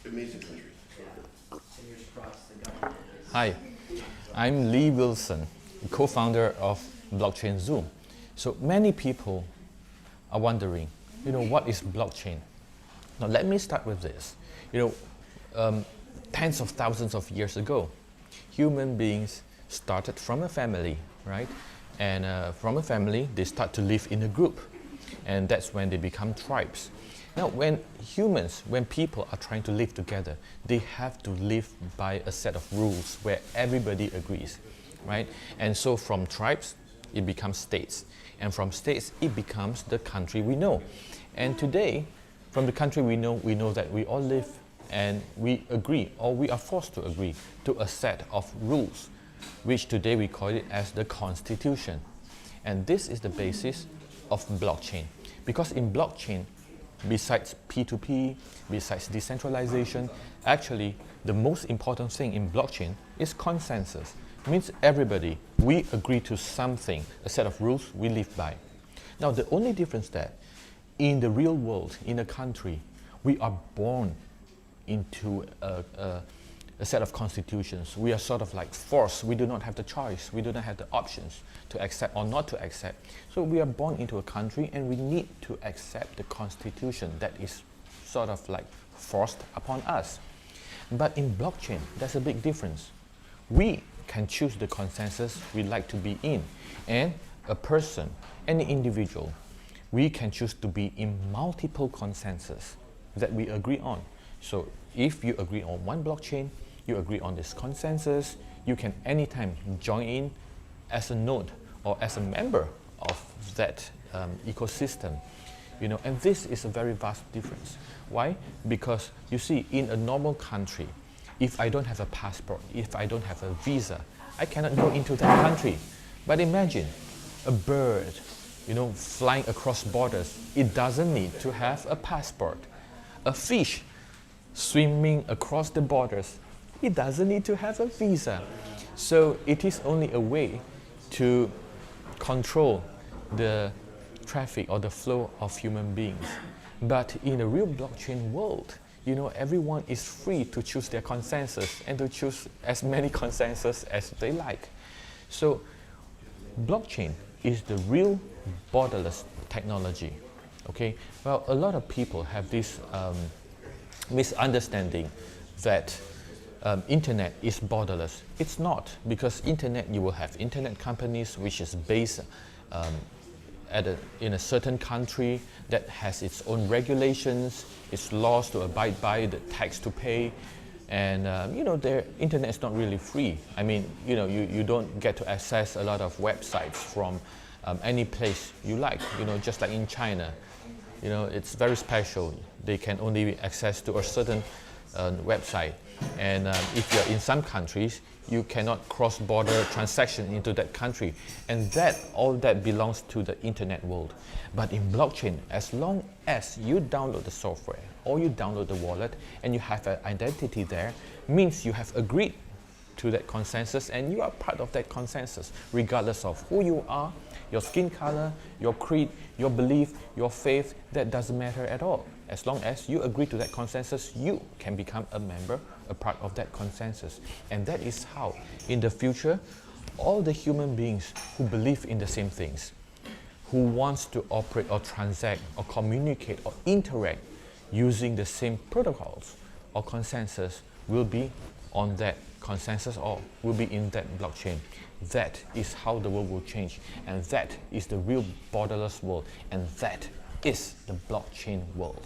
Amazing country. Hi, I'm Lee Wilson, co-founder of BlockchainZoo. So many people are wondering, what is blockchain? Now let me start with this. Tens of thousands of years ago, human beings started from a family, right? And from a family, they start to live in a group. And that's when they become tribes. Now, when people are trying to live together, they have to live by a set of rules where everybody agrees, right? And so from tribes, it becomes states. And from states, it becomes the country we know. And today, from the country we know that we all live and we agree, or we are forced to agree, to a set of rules, which today we call it as the Constitution. And this is the basis of blockchain. Because in blockchain, besides P2P, besides decentralization, actually the most important thing in blockchain is consensus. It means everybody, we agree to something, a set of rules we live by. Now the only difference that in the real world, in a country, we are born into a set of constitutions. We are sort of like forced. We do not have the choice. We do not have the options to accept or not to accept. So we are born into a country and we need to accept the constitution that is sort of like forced upon us. But in blockchain, there's a big difference. We can choose the consensus we like to be in. And a person, any individual, we can choose to be in multiple consensus that we agree on. So if you agree on one blockchain, you agree on this consensus, you can anytime join in as a node or as a member of that ecosystem. And this is a very vast difference. Why? Because you see, in a normal country, if I don't have a passport, if I don't have a visa, I cannot go into that country. But imagine a bird, flying across borders. It doesn't need to have a passport. A fish swimming across the borders, it doesn't need to have a visa. So it is only a way to control the traffic or the flow of human beings. But in a real blockchain world, everyone is free to choose their consensus and to choose as many consensus as they like. So blockchain is the real borderless technology. Okay. Well, a lot of people have this misunderstanding that internet is borderless. It's not, because internet, you will have internet companies which is based in a certain country that has its own regulations, its laws to abide by, the tax to pay, and their internet is not really free. I mean, you don't get to access a lot of websites from any place you like. Just like in China, it's very special. They can only be accessed to a certain website. And if you're in some countries, you cannot cross-border transaction into that country. And all that belongs to the internet world. But in blockchain, as long as you download the software or you download the wallet and you have an identity there, means you have agreed to that consensus and you are part of that consensus, regardless of who you are, your skin color, your creed, your belief, your faith, that doesn't matter at all. As long as you agree to that consensus, you can become a member, a part of that consensus. And that is how, in the future, all the human beings who believe in the same things, who wants to operate or transact or communicate or interact using the same protocols or consensus will be on that consensus or will be in that blockchain. That is how the world will change, and that is the real borderless world, and that is the blockchain world.